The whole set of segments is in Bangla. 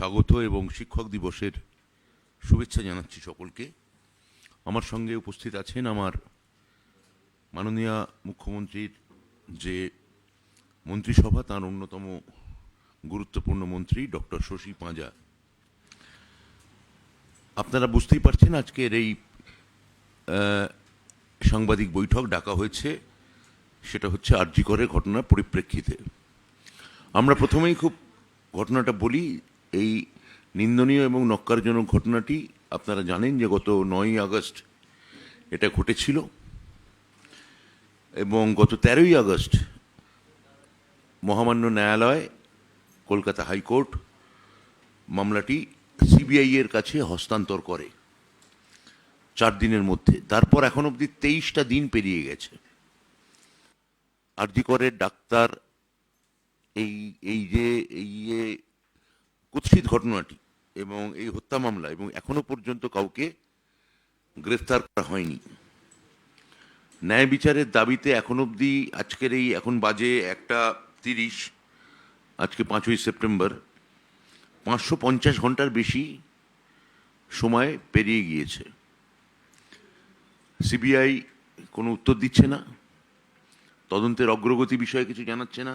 স্বাগত এবং শিক্ষক দিবসের শুভেচ্ছা জানাচ্ছি সকলকে। আমার সঙ্গে উপস্থিত আছেন আমার মাননীয় মুখ্যমন্ত্রীর যে মন্ত্রিসভা, তার অন্যতম গুরুত্বপূর্ণ মন্ত্রী ডক্টর শশী পাঁজা। আপনারা বুঝতেই পারছেন আজকের এই সাংবাদিক বৈঠক ডাকা হয়েছে, সেটা হচ্ছে আর.জি. করের ঘটনার পরিপ্রেক্ষিতে। আমরা প্রথমেই খুব ঘটনাটা বলি। এই নিন্দনীয় এবং নক্কারজনক ঘটনাটি আপনারা জানেন যে গত 9ই আগস্ট এটা ঘটেছিল এবং গত 13ই আগস্ট মহামান্য ন্যায়ালয়, কলকাতা হাইকোর্ট মামলাটি সিবিআই এর কাছে হস্তান্তর করে 4 দিনের মধ্যে। তারপর এখন অবধি 23টা দিন পেরিয়ে গেছে। আর.জি. করের ডাক্তার এই কুৎসিত ঘটনাটি এবং এই হত্যা মামলা এবং এখনো পর্যন্ত কাউকে গ্রেফতার করা হয়নি। ন্যায় বিচারের দাবিতে এখন অবধি আজকের এখন বাজে 1:30, আজকে 5ই সেপ্টেম্বর, 550 ঘন্টার বেশি সময় পেরিয়ে গিয়েছে। সিবিআই কোনো উত্তর দিচ্ছে না, তদন্তের অগ্রগতি বিষয়ে কিছু জানাচ্ছে না।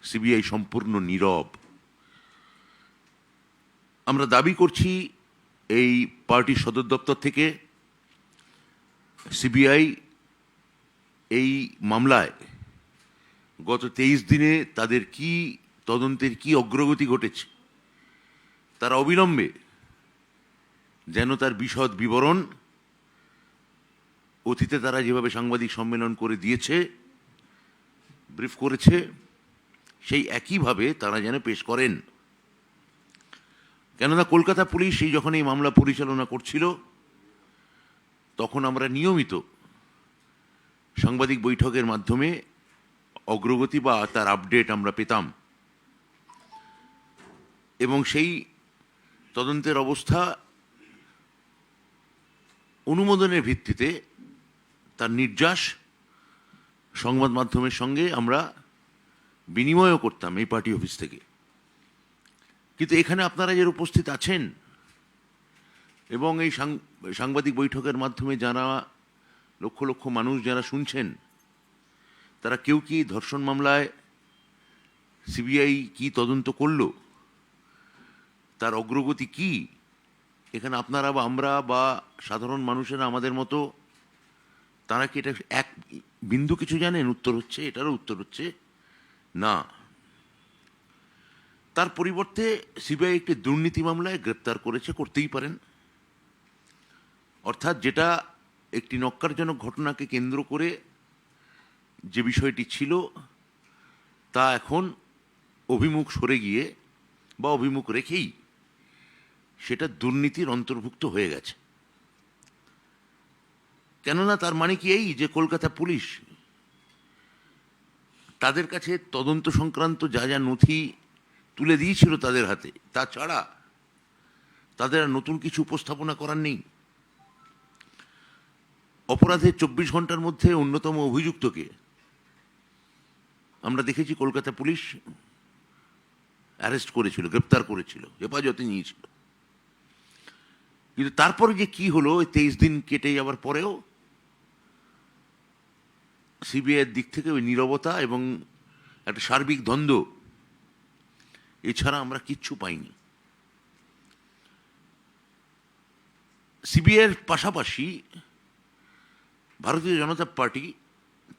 সিবিআই সম্পূর্ণ নীরব। আমরা দাবি করছি এই পার্টির সদর দপ্তর থেকে সিবিআই এই মামলায় গত 23 দিনে তাদের কি তদন্তের কি অগ্রগতি ঘটেছে, তারা অবিলম্বে যেন তার বিশদ বিবরণ অতীতে তারা যেভাবে সাংবাদিক সম্মেলন করে দিয়েছে, ব্রিফ করেছে, সেই একইভাবে তারা যেন পেশ করেন। কেননা কলকাতা পুলিশ যখন এই মামলা পরিচালনা করছিল, তখন আমরা নিয়মিত সাংবাদিক বৈঠকের মাধ্যমে অগ্রগতি বা তার আপডেট আমরা পেতাম এবং সেই তদন্তের অবস্থা অনুমোদনের ভিত্তিতে তার নির্যাস সংবাদ মাধ্যমের সঙ্গে আমরা বিনিময়ও করতাম এই পার্টি অফিস থেকে। কিন্তু এখানে আপনারা যে উপস্থিত আছেন এবং এই সাংবাদিক বৈঠকের মাধ্যমে যারা লক্ষ লক্ষ মানুষ যারা শুনছেন, তারা কেউ কি ধর্ষণ মামলায় সিবিআই কি তদন্ত করলো, তার অগ্রগতি কি, এখানে আপনারা বা আমরা বা সাধারণ মানুষেরা আমাদের মতো তারা কি এটা এক বিন্দু কিছু জানেন? উত্তর হচ্ছে, এটারও উত্তর হচ্ছে না। তার পরিবর্তে সিবিআই একটি দুর্নীতি মামলায় গ্রেপ্তার করেছে, করতেই পারেন। অর্থাৎ যেটা একটি নক্কারজনক ঘটনাকে কেন্দ্র করে যে বিষয়টি ছিল, তা এখন অভিমুখ সরে গিয়ে বা অভিমুখ রেখেই সেটা দুর্নীতির অন্তর্ভুক্ত হয়ে গেছে। কেননা তার মানে কি এই যে কলকাতা পুলিশ তাদের কাছে তদন্ত সংক্রান্ত যা যা নথি তুলে দিয়েছিল তাদের হাতে, তা ছাড়া তাদের আর নতুন কিছু উপস্থাপনা করার নেই। অপরাধের 24 ঘন্টার মধ্যে অন্যতম অভিযুক্তকে আমরা দেখেছি কলকাতা পুলিশ অ্যারেস্ট করেছিল, গ্রেপ্তার করেছিল, হেফাজতে নিয়েছিল। কিন্তু তারপরে যে কি হলো, 23 দিন কেটে যাওয়ার পরেও সিবিআইয়ের দিক থেকে ওই নীরবতা এবং একটা সার্বিক দ্বন্দ্ব, এছাড়া আমরা কিচ্ছু পাইনি। সিবিআইয়ের পাশাপাশি ভারতীয় জনতা পার্টি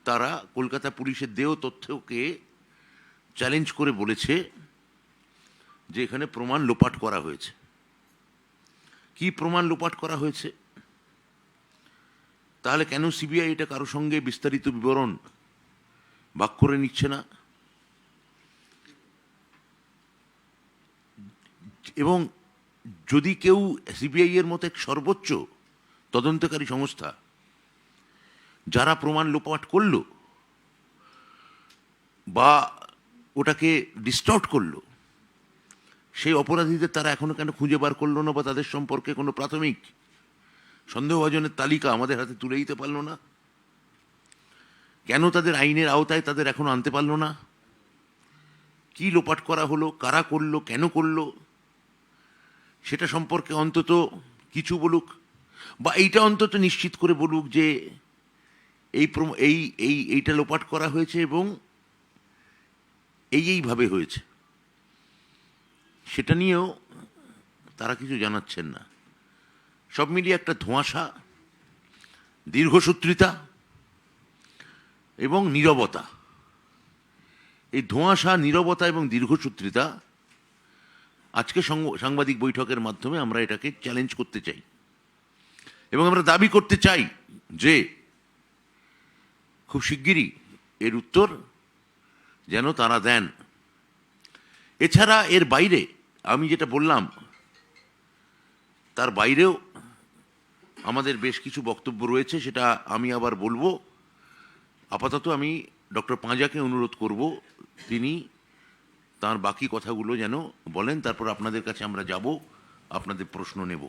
তারা কলকাতা পুলিশের দেহ তথ্যকে চ্যালেঞ্জ করে বলেছে যে এখানে প্রমাণ লোপাট করা হয়েছে। কি প্রমাণ লোপাট করা হয়েছে? তাহলে কেন সিবিআই এটা কারো সঙ্গে বিস্তারিত বিবরণ ভাগ করে নিচ্ছে না? এবং যদি কেউ সিবিআই এর মতো এক সর্বোচ্চ তদন্তকারী সংস্থা যারা প্রমাণ লোপাট করলো বা ওটাকে ডিস্টর্ট করলো, সেই অপরাধীদের তারা এখনো কেন খুঁজে বার করলো না বা তাদের সম্পর্কে কোনো প্রাথমিক সন্দেহভাজনের তালিকা আমাদের হাতে তুলে দিতে পারলো না? কেন তাদের আইনের আওতায় তাদের এখনো আনতে পারলো না? কি লোপাট করা হলো, কারা করলো, কেন করলো, সেটা সম্পর্কে অন্তত কিছু বলুক, বা এইটা অন্তত নিশ্চিত করে বলুক যে এইটা লোপাট করা হয়েছে এবং এইভাবে হয়েছে। সেটা নিয়েও তারা কিছু জানাচ্ছেন না। সব মিলিয়ে একটা ধোঁয়াশা, দীর্ঘসূত্রিতা এবং নীরবতা। এই ধোঁয়াশা, নীরবতা এবং দীর্ঘসূত্রিতা আজকে সাংবাদিক বৈঠকের মাধ্যমে আমরা এটাকে চ্যালেঞ্জ করতে চাই এবং আমরা দাবি করতে চাই যে খুব শিগগিরই এর উত্তর যেন তারা দেন। এছাড়া এর বাইরে আমি যেটা বললাম তার বাইরেও আমাদের বেশ কিছু বক্তব্য রয়েছে, সেটা আমি আবার বলবো। আপাতত আমি ডক্টর পাঁজাকে অনুরোধ করব তিনি তার বাকি কথাগুলো যেন বলেন, তারপর আপনাদের কাছে আমরা যাব, আপনাদের প্রশ্ন নেব।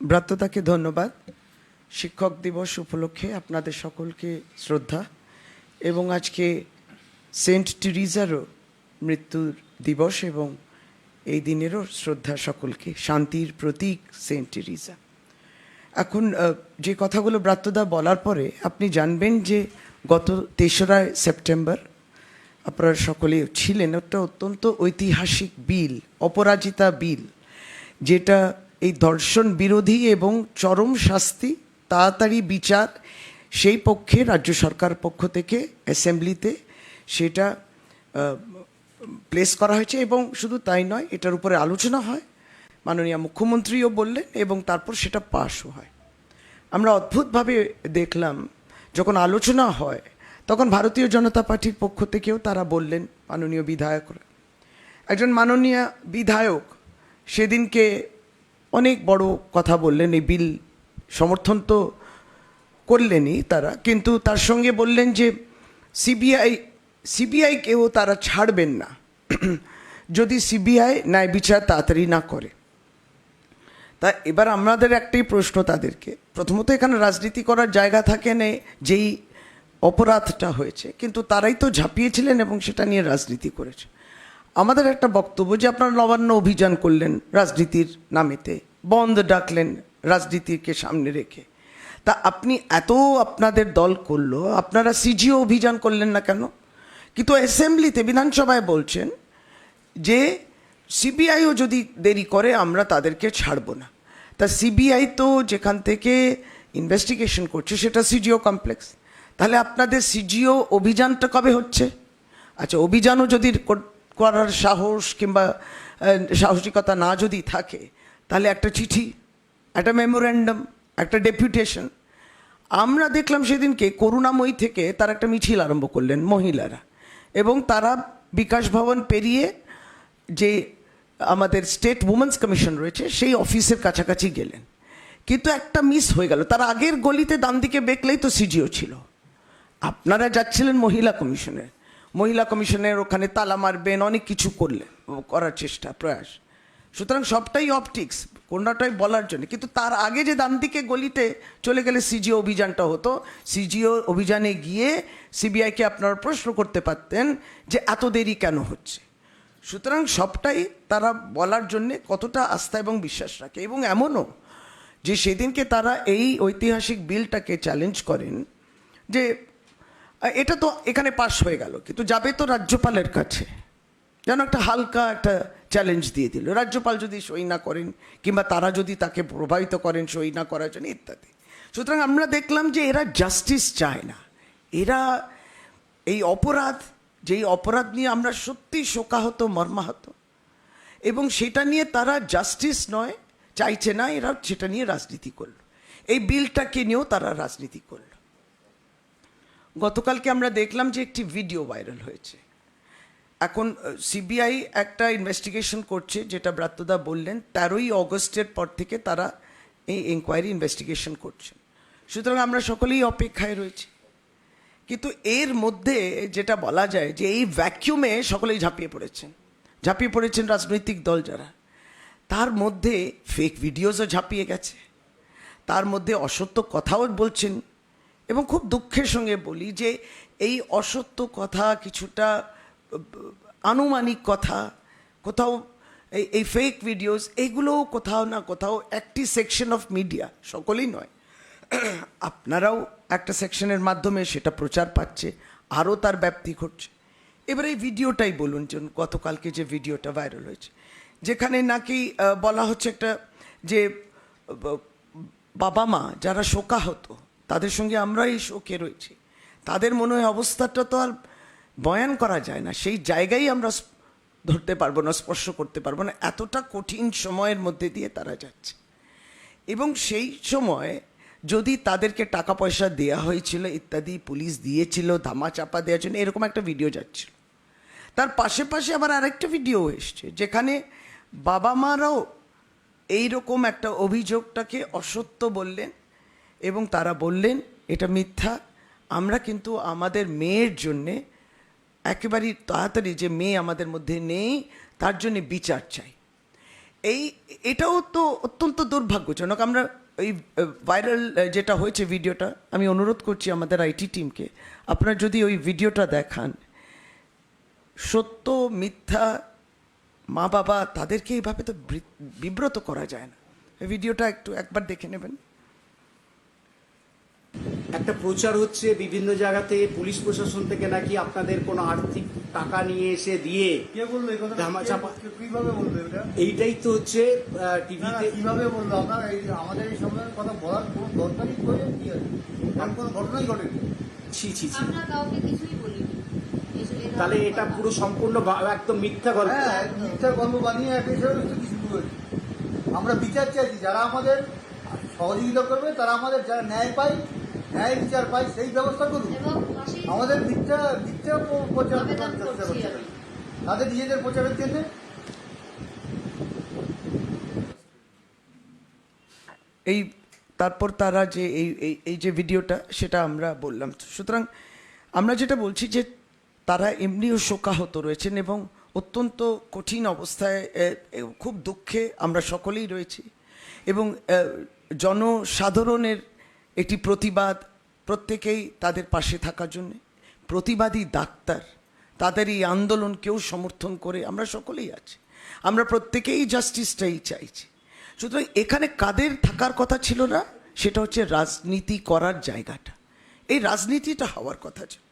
ব্রাত্যতাকে ধন্যবাদ। শিক্ষক দিবস উপলক্ষে আপনাদের সকলকে শ্রদ্ধা, এবং আজকে সেন্ট টেরিজারও মৃত্যুর দিবস, এবং এই দিনেরও শ্রদ্ধা সকলকে। শান্তির প্রতীক সেন্ট টেরিজা। এখন যে কথাগুলো ব্রাত্যদা বলার পরে আপনি জানবেন যে গত 3রা সেপ্টেম্বর আপনারা সকলে ছিলেন, একটা অত্যন্ত ঐতিহাসিক বিল, অপরাজিতা বিল, যেটা এই ধর্ষণ বিরোধী এবং চরম শাস্তি, তাড়াতাড়ি বিচার, সেই পক্ষে রাজ্য সরকার পক্ষ থেকে অ্যাসেম্বলিতে সেটা প্লেস করা হয়েছে। এবং শুধু তাই নয়, এটার উপরে আলোচনা হয়, মাননীয় মুখ্যমন্ত্রীও বললেন, এবং তারপর সেটা পাশও হয়। আমরা অদ্ভুতভাবে দেখলাম যখন আলোচনা হয় তখন ভারতীয় জনতা পার্টির পক্ষ থেকেও তারা বললেন, মাননীয় বিধায়করা, একজন মাননীয় বিধায়ক সেদিনকে অনেক বড় কথা বললেন। এই বিল সমর্থন তো করলেনই তারা, কিন্তু তার সঙ্গে বললেন যে সিবিআইকেও তারা ছাড়বেন না যদি সিবিআই ন্যায় বিচার তাড়াতাড়ি না করে। তা এবার আমাদের একটাই প্রশ্ন তাদেরকে, প্রথমত এখানে রাজনীতি করার জায়গা থাকে না, যেই অপরাধটা হয়েছে, কিন্তু তারাই তো ঝাঁপিয়েছিলেন এবং সেটা নিয়ে রাজনীতি করেছে। আমাদের একটা বক্তব্য যে আপনারা নবান্ন অভিযান করলেন রাজনীতির নামেতে, বন্ধ ডাকলেন রাজনীতিকে সামনে রেখে, তা আপনি এত আপনাদের দল করলো, আপনারা সিজিও অভিযান করলেন না কেন? কিন্তু অ্যাসেম্বলিতে, বিধানসভায় বলছেন যে সিবিআইও যদি দেরি করে আমরা তাদেরকে ছাড়ব না। তা সিবিআই তো যেখান থেকে ইনভেস্টিগেশন করছে সেটা সিজিও কমপ্লেক্স, তাহলে আপনাদের সিজিও অভিযানটা কবে হচ্ছে? আচ্ছা, অভিযানও যদি করার সাহস কিংবা সাহসিকতা না যদি থাকে, তাহলে একটা চিঠি, একটা মেমোরেন্ডাম, একটা ডেপুটেশন। আমরা দেখলাম সেদিনকে করুণাময়ী থেকে তারা একটা মিছিল আরম্ভ করলেন মহিলারা, এবং তারা বিকাশ ভবন পেরিয়ে যে আমাদের স্টেট উমেন্স কমিশন রয়েছে সেই অফিসের কাছাকাছি গেলেন, কিন্তু একটা মিস হয়ে গেল। তার আগের গলিতে ডান দিকে বেঁকলেই তো সিজিও ছিল, আপনারা যাচ্ছিলেন মহিলা কমিশনের ওখানে তালা মারবেন, অনেক কিছু করার চেষ্টা প্রয়াস। সুতরাং সবটাই অপটিক্স, কোনটাই বলার জন্য। কিন্তু তার আগে যে ডান দিকে গলিতে চলে গেলে সিজিও অভিযানটা হতো, সিজিও অভিযানে গিয়ে সিবিআইকে আপনারা প্রশ্ন করতে পারতেন যে এত দেরি কেন হচ্ছে। সুতরাং সবটাই তারা বলার জন্যে কতটা আস্থা এবং বিশ্বাস রাখে। এবং এমনও যে সেদিনকে তারা এই ঐতিহাসিক বিলটাকে চ্যালেঞ্জ করেন যে এটা তো এখানে পাশ হয়ে গেল, কিন্তু যাবে তো রাজ্যপালের কাছে, যেন একটা হালকা একটা চ্যালেঞ্জ দিয়ে দিল, রাজ্যপাল যদি সই না করেন কিংবা তারা যদি তাকে প্রভাবিত করেন সই না করার জন্য ইত্যাদি। সুতরাং আমরা দেখলাম যে এরা জাস্টিস চায় না, এরা এই অপরাধ, যেই অপরাধ নিয়ে আমরা সত্যি শোকাহত, মর্মাহত, এবং সেটা নিয়ে তারা জাস্টিস নয় চাইছে না, এরা সেটা নিয়ে রাজনীতি করল। এই বিলটাকে নিয়েও তারা রাজনীতি করল। গতকালকে আমরা দেখলাম যে একটি ভিডিও ভাইরাল হয়েছে। এখন সিবিআই একটা ইনভেস্টিগেশন করছে, যেটা ব্রাত্যদা বললেন 13ই অগস্টের পর থেকে তারা এই ইনকোয়ারি ইনভেস্টিগেশন করছেন। সুতরাং আমরা সকলেই অপেক্ষায় রয়েছি। কিন্তু এর মধ্যে যেটা বলা যায় যে এই ভ্যাকিউমে সকলেই ঝাঁপিয়ে পড়েছেন রাজনৈতিক দল যারা, তার মধ্যে ফেক ভিডিওসও ঝাঁপিয়ে গেছে, তার মধ্যে অসত্য কথাও বলছেন। এবং খুব দুঃখের সঙ্গে বলি যে এই অসত্য কথা কিছুটা আনুমানিক কথা, কোথাও এই ফেক ভিডিওস, এইগুলোও কোথাও না কোথাও একটি সেকশন অফ মিডিয়া, সকলেই নয়, আপনারাও একটা সেকশনের মাধ্যমে সেটা প্রচার পাচ্ছে, আরও তার ব্যাপ্তি ঘটছে। এবার এই ভিডিওটাই বলুন, যে গতকালকে যে ভিডিওটা ভাইরাল হয়েছে, যেখানে নাকি বলা হচ্ছে একটা যে বাবা মা যারা শোকাহত, তাদের সঙ্গে আমরা এই শোকে রয়েছি, তাদের মনে হয় অবস্থাটা তো আর বয়ান করা যায় না, সেই জায়গায় আমরা ধরতে পারবো না, স্পর্শ করতে পারবো না, এতটা কঠিন সময়ের মধ্যে দিয়ে তারা যাচ্ছে। এবং সেই সময় যদি তাদেরকে টাকা পয়সা দেওয়া হয়েছিল ইত্যাদি, পুলিশ দিয়েছিল ধামাচাপা দেওয়ার জন্য, এরকম একটা ভিডিও যাচ্ছিল, তার পাশে পাশে আবার আরেকটা ভিডিও এসছে যেখানে বাবা মারাও এইরকম একটা অভিযোগটাকে অসত্য বললেন এবং তারা বললেন এটা মিথ্যা, আমরা কিন্তু আমাদের মেয়ের জন্যে একেবারেই তাড়াতাড়ি, যে মেয়ে আমাদের মধ্যে নেই তার জন্য বিচার চাই। এটাও তো অত্যন্ত দুর্ভাগ্যজনক। আমরা এই ভাইরাল যেটা হয়েছে ভিডিওটা, আমি অনুরোধ করছি আমাদের আইটি টিমকে, আপনারা যদি ওই ভিডিওটা দেখান, সত্য মিথ্যা মা বাবা তাদেরকে এইভাবে তো বিব্রত করা যায় না। এই ভিডিওটা একবার দেখে নেবেন। একটা প্রচার হচ্ছে বিভিন্ন জায়গাতে পুলিশ প্রশাসন থেকে নাকি আপনাদের কোনো আর্থিক টাকা নিয়ে এসে দিয়ে কে বললো এই কথা? ধামাচাপা, কিভাবে বললো এটা? এইটাই তো হচ্ছে না, টিভিতে। কিভাবে বললো? আপনার আমাদের এই সময়ের কথা বলার কোনো দরকারই করে কি আছে? এমন কোনো ঘটনাই ঘটেনি। ছি ছি ছি। আমরা কাউকে কিছুই বলিনি। তাহলে এটা পুরো সম্পূর্ণ একদম মিথ্যা গল্প। হ্যাঁ, মিথ্যার গল্প বানিয়ে একটা হিসাবে কি শুরু হয়েছে। আমরা বিচার চাইছি, যারা আমাদের সহযোগিতা করবে তারা আমাদের যারা ন্যায় পায়, ন্যায় বিচার পায়, সেই ব্যবস্থা করুন। এবং পাশেই আমাদের মিথ্যা প্রচার আবেদন চেষ্টা করছি করছে আমি। তাদের নিজেদের প্রচারের জন্য। এই তারপর তারা যে এই যে ভিডিওটা, সেটা আমরা বললাম। সুতরাং আমরা যেটা বলছি যে তারা এমনিও শোকাহত রয়েছেন এবং অত্যন্ত কঠিন অবস্থায়, খুব দুঃখে আমরা সকলেই রয়েছি। এবং জনসাধারণের একটি প্রতিবাদ, প্রত্যেকেই তাদের পাশে থাকার জন্যে, প্রতিবাদী ডাক্তার, তাদের এই আন্দোলনকেও সমর্থন করে আমরা সকলেই আছি। আমরা প্রত্যেকেই জাস্টিসটাই চাইছি। সুতরাং এখানে কাদের থাকার কথা ছিল না, সেটা হচ্ছে রাজনীতি করার জায়গাটা, এই রাজনীতিটা হওয়ার কথা ছিল।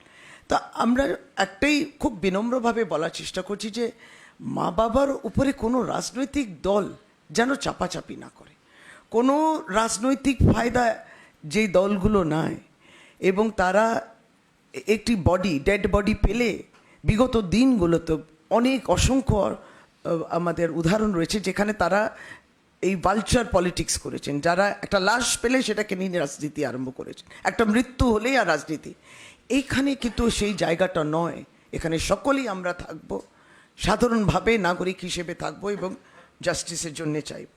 তা আমরা একটাই খুব বিনম্রভাবে বলার চেষ্টা করছি যে মা বাবার উপরে কোনো রাজনৈতিক দল যেন চাপাচাপি না করে, কোনো রাজনৈতিক ফায়দা যেই দলগুলো নেয়, এবং তারা একটি ডেড বডি পেলে, বিগত দিনগুলোতে অনেক অসংখ্য আমাদের উদাহরণ রয়েছে যেখানে তারা এই ভালচার পলিটিক্স করেছেন, যারা একটা লাশ পেলে সেটাকে নিয়ে রাজনীতি আরম্ভ করেছেন, একটা মৃত্যু হলেই আর রাজনীতি। এইখানে কিন্তু সেই জায়গাটা নয়, এখানে সকলেই আমরা থাকবো, সাধারণভাবে নাগরিক হিসেবে থাকবো এবং জাস্টিসের জন্য চাইব।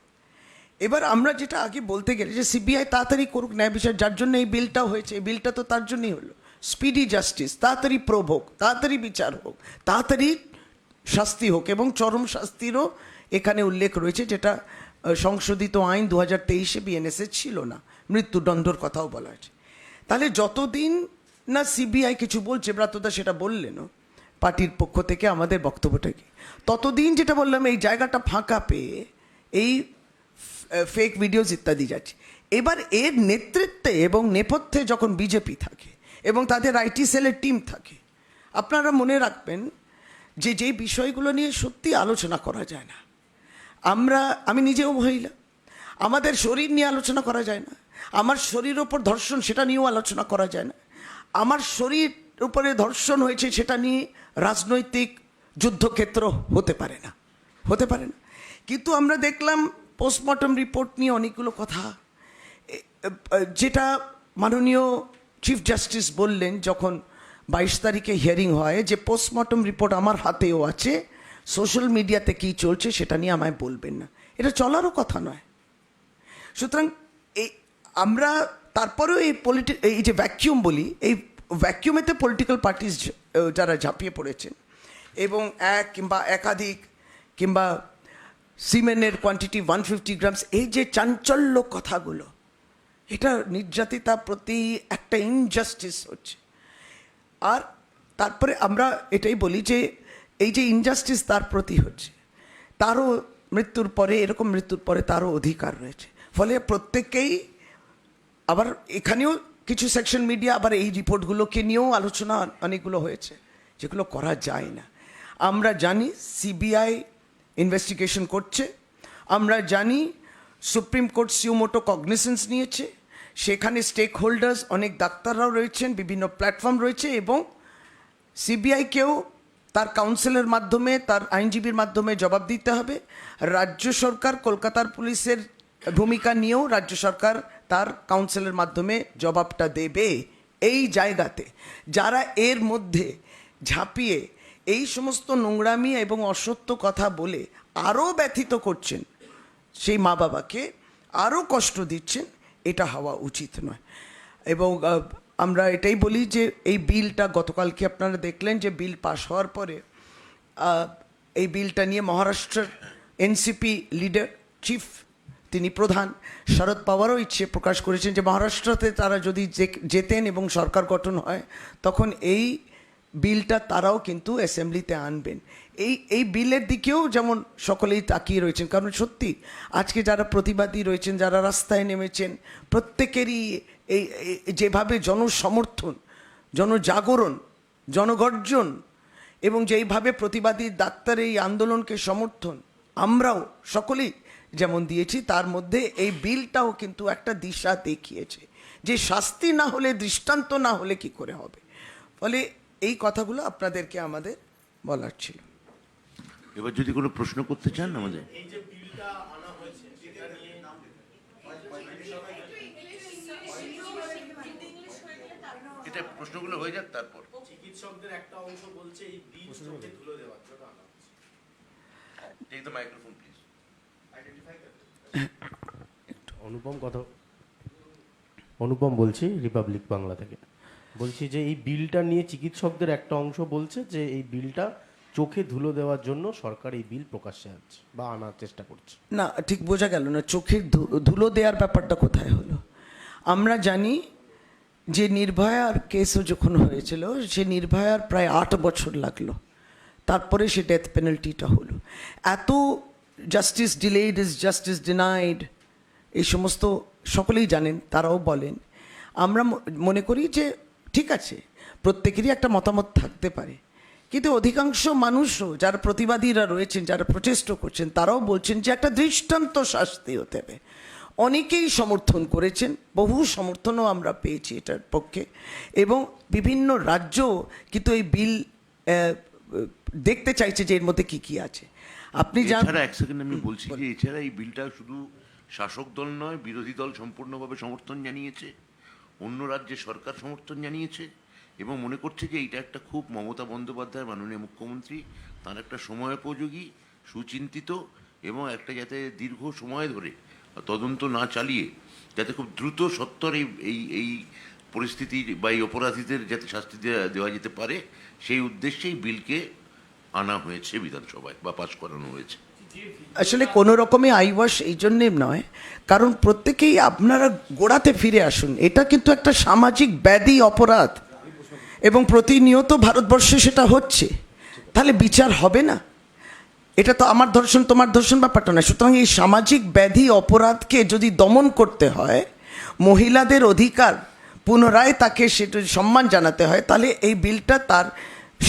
এবার আমরা যেটা আগে বলতে গেলে যে সিবিআই তাড়াতাড়ি করুক ন্যায় বিচার, যার জন্য এই বিলটাও হয়েছে, এই বিলটা তো তার জন্যই হলো, স্পিডি জাস্টিস, তাড়াতাড়ি প্রোভ হোক, তাড়াতাড়ি বিচার হোক, তাড়াতাড়ি শাস্তি হোক, এবং চরম শাস্তিরও এখানে উল্লেখ রয়েছে, যেটা সংশোধিত আইন 2023-এ বিএনএসে ছিল না, মৃত্যুদণ্ডর কথাও বলা আছে। তাহলে যতদিন না সিবিআই কিছু বলছে, ব্রাত্যদা সেটা বললেনও পার্টির পক্ষ থেকে আমাদের বক্তব্যটাকে, ততদিন যেটা বললাম এই জায়গাটা ফাঁকা পেয়ে এই ফেক ভিডিওস ইত্যাদি যাচ্ছে। এবার এর নেতৃত্বে এবং নেপথ্যে যখন বিজেপি থাকে এবং তাদের আইটি সেলের টিম থাকে, আপনারা মনে রাখবেন যে যেই বিষয়গুলো নিয়ে সত্যি আলোচনা করা যায় না, আমি নিজেও মহিলা, আমাদের শরীর নিয়ে আলোচনা করা যায় না, আমার শরীর ওপর ধর্ষণ সেটা নিয়েও আলোচনা করা যায় না, আমার শরীর উপরে ধর্ষণ হয়েছে সেটা নিয়ে রাজনৈতিক যুদ্ধক্ষেত্র হতে পারে না। কিন্তু আমরা দেখলাম পোস্টমর্টম রিপোর্ট নিয়ে অনেকগুলো কথা, যেটা মাননীয় চিফ জাস্টিস বললেন যখন 22 তারিখে হিয়ারিং হয়, যে পোস্টমর্টম রিপোর্ট আমার হাতেও আছে, সোশ্যাল মিডিয়াতে কী চলছে সেটা নিয়ে আমায় বলবেন না, এটা চলারও কথা নয়। সুতরাং আমরা তারপরেও এই যে ভ্যাকিউম বলি, এই ভ্যাকিউমেতে পলিটিক্যাল পার্টিস যারা ঝাঁপিয়ে পড়েছেন এবং এক কিংবা একাধিক কিংবা সিমেন্টের কোয়ান্টিটি 150 গ্রামস, এই যে চাঞ্চল্য কথাগুলো, এটা নির্যাতিতা প্রতি একটা ইনজাস্টিস হচ্ছে। আর তারপরে আমরা এটাই বলি যে এই যে ইনজাস্টিস তার প্রতি হচ্ছে, তারও মৃত্যুর পরে, এরকম মৃত্যুর পরে তারও অধিকার রয়েছে। ফলে প্রত্যেককেই, আবার এখানেও কিছু সেকশন মিডিয়া আবার এই রিপোর্টগুলোকে নিয়েও আলোচনা অনেকগুলো হয়েছে, যেগুলো করা যায় না। আমরা জানি সিবিআই ইনভেস্টিগেশন করছে, আমরা জানি সুপ্রিম কোর্ট সিওমোটো কগনিসেন্স নিয়েছে, সেখানে স্টেক হোল্ডার্স অনেক ডাক্তাররাও রয়েছেন, বিভিন্ন প্ল্যাটফর্ম রয়েছে, এবং সিবিআইকেও তার কাউন্সিলের মাধ্যমে, তার আইনজীবীর মাধ্যমে জবাব দিতে হবে। রাজ্য সরকার কলকাতার পুলিশের ভূমিকা নিয়েও রাজ্য সরকার তার কাউন্সিলের মাধ্যমে জবাবটা দেবে। এই জায়গাতে যারা এর মধ্যে ঝাঁপিয়ে এই সমস্ত নোংরামি এবং অসত্য কথা বলে আরও ব্যথিত করছেন, সেই মা বাবাকে আরও কষ্ট দিচ্ছেন, এটা হওয়া উচিত নয়। এবং আমরা এটাই বলি যে এই বিলটা, গতকালকে আপনারা দেখলেন যে বিল পাশ হওয়ার পরে এই বিলটা নিয়ে মহারাষ্ট্রের এনসিপি লিডার, চিফ, তিনি প্রধান শরদ পাওয়ারও ইচ্ছে প্রকাশ করেছেন যে মহারাষ্ট্রতে তারা যদি যেতেন এবং সরকার গঠন হয়, তখন এই বিলটা তারাও কিন্তু অ্যাসেম্বলিতে আনবেন। এই বিলের দিকেও যেমন সকলেই তাকিয়ে রয়েছেন, কারণ সত্যি আজকে যারা প্রতিবাদী রয়েছেন, যারা রাস্তায় নেমেছেন, প্রত্যেকেরই এই যেভাবে জনসমর্থন, জনজাগরণ, জনগর্জন, এবং যেইভাবে প্রতিবাদী ডাক্তার এই আন্দোলনকে সমর্থন আমরাও সকলেই যেমন দিয়েছি, তার মধ্যে এই বিলটাও কিন্তু একটা দিশা দেখিয়েছে যে শাস্তি না হলে, দৃষ্টান্ত না হলে কি করে হবে। ফলে এই কথাগুলো আপনাদেরকে আমাদের বলার ছিল। এবার যদি কোনো প্রশ্ন করতে চান আমাদের, এই যে বিলটা আনা হয়েছে সেটা নিয়ে এটা প্রশ্নগুলো হয়ে যাক, তারপর চিকিৎসকদের একটা অংশ বলছে এই বিল চোখে ধুলো দেওয়ার জন্য আনা হয়েছে। Take the microphone please. Anupam বলছি, রিপাবলিক বাংলা থেকে। বলছি যে এই বিলটা নিয়ে চিকিৎসকদের একটা অংশ বলছে যে এই বিলটা চোখে ধুলো দেওয়ার জন্য সরকার এই বিল প্রকাশ্যে আনছে বা আনার চেষ্টা করছে। না, ঠিক বোঝা গেল না, চোখের ধুলো দেওয়ার ব্যাপারটা কোথায় হলো? আমরা জানি যে নির্ভয়ার কেসও যখন হয়েছিল, সে নির্ভয়ার প্রায় 8 বছর লাগলো, তারপরে সে ডেথ পেনাল্টিটা হলো। এত justice delayed is justice denied, এই সমস্ত সকলেই জানেন, তারাও বলেন। আমরা মনে করি যে ঠিক আছে, প্রত্যেকেরই একটা মতামত থাকতে পারে, কিন্তু অধিকাংশ মানুষও, যারা প্রতিবাদীরা রয়েছেন, যারা প্রচেষ্ট করছেন, তারাও বলছেন যে একটা দৃষ্টান্ত শাস্তি হতে হবে। অনেকেই সমর্থন করেছেন, বহু সমর্থনও আমরা পেয়েছি এটার পক্ষে, এবং বিভিন্ন রাজ্য কিন্তু এই বিল দেখতে চাইছে যে এর মধ্যে কি কি আছে। আপনি এছাড়া এক সেকেন্ড আমি বলছি যে এছাড়া এই বিলটা শুধু শাসক দল নয়, বিরোধী দল সম্পূর্ণভাবে সমর্থন জানিয়েছে, অন্য রাজ্যে সরকার সমর্থন জানিয়েছে, এবং মনে করছে যে এইটা একটা খুব মমতা বন্দ্যোপাধ্যায় মাননীয় মুখ্যমন্ত্রী তার একটা সময়োপযোগী, সুচিন্তিত, এবং একটা যাতে দীর্ঘ সময় ধরে তদন্ত না চালিয়ে যাতে খুব দ্রুত সত্বর এই পরিস্থিতির বা এই অপরাধীদের যাতে শাস্তি দেওয়া যেতে পারে, সেই উদ্দেশ্যেই বিলকে আনা হয়েছে বিধানসভায় বা পাশ করানো হয়েছে। আসলে কোনো রকমে আইওয়াশ এই জন্যে নয়, কারণ প্রত্যেকেই আপনারা গোড়াতে ফিরে আসুন। এটা কিন্তু একটা সামাজিক ব্যাধি, অপরাধ, এবং প্রতিনিয়ত ভারতবর্ষে সেটা হচ্ছে। তাহলে বিচার হবে না? এটা তো আমার ধর্ষণ তোমার ধর্ষণ ব্যাপারটা নয়। সুতরাং এই সামাজিক ব্যাধি, অপরাধকে যদি দমন করতে হয়, মহিলাদের অধিকার পুনরায় তাকে সেটা সম্মান জানাতে হয়, তাহলে এই বিলটা তার